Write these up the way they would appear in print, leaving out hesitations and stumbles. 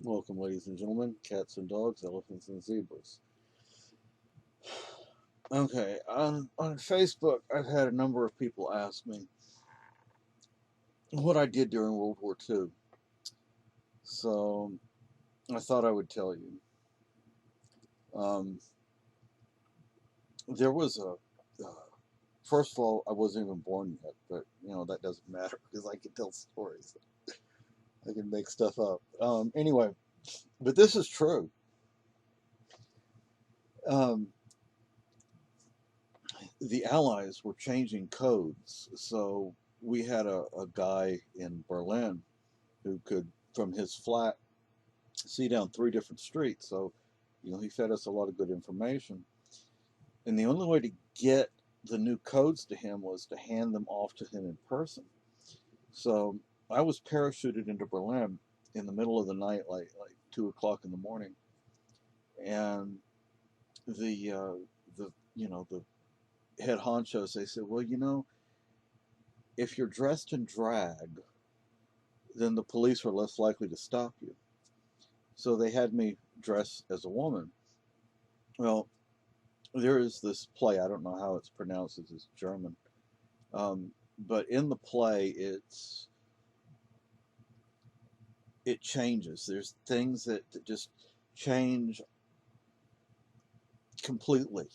Welcome, ladies and gentlemen, cats and dogs, elephants and zebras. Okay, on Facebook, I've had a number of people ask me what I did during World War II. So I thought I would tell you. Um, there was first of all, I wasn't even born yet, but that doesn't matter because I can tell stories. I can make stuff up. Anyway, but this is true. Um, the Allies were changing codes, so we had a guy in Berlin who could, from his flat, see down three different streets. So, he fed us a lot of good information. And the only way to get the new codes to him was to hand them off to him in person. So I was parachuted into Berlin in the middle of the night, like 2 o'clock in the morning, and the head honchos, they said, well, if you're dressed in drag, then the police are less likely to stop you. So they had me dress as a woman. Well, there is this play. I don't know how it's pronounced. It's German, but in the play, it changes. There's things that just change completely.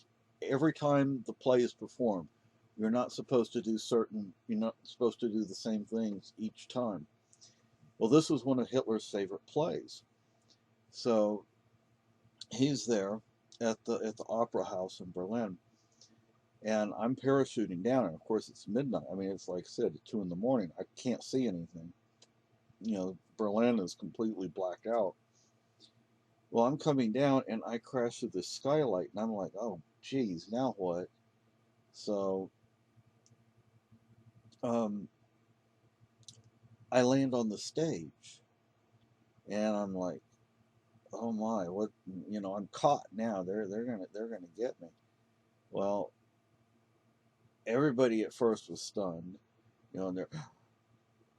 Every time the play is performed, you're not supposed to do certain. You're not supposed to do the same things each time. Well, this was one of Hitler's favorite plays, so he's there at the opera house in Berlin, and I'm parachuting down, and of course it's midnight. I mean, it's like I said, 2 in the morning. I can't see anything. Berlin is completely blacked out. Well, I'm coming down, and I crash through the skylight, and I'm like, oh, geez, now what? So, um, I land on the stage, and I'm like, oh my, what? I'm caught now. They're gonna get me. Well, everybody at first was stunned, and they're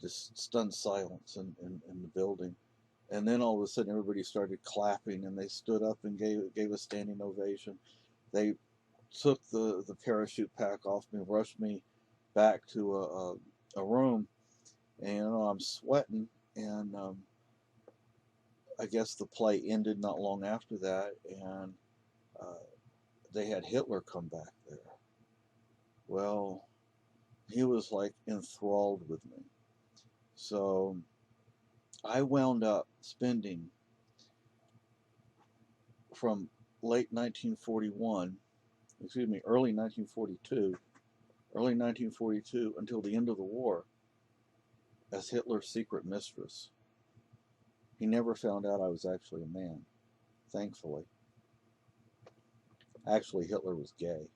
just stunned silence in the building. And then all of a sudden, everybody started clapping, and they stood up and gave a standing ovation. They took the parachute pack off me, rushed me back to a room, and I'm sweating. And I guess the play ended not long after that, and uh, they had Hitler come back there. Well, he was like enthralled with me. So I wound up spending from late 1941, excuse me, early 1942 until the end of the war as Hitler's secret mistress. He never found out I was actually a man, thankfully. Actually, Hitler was gay.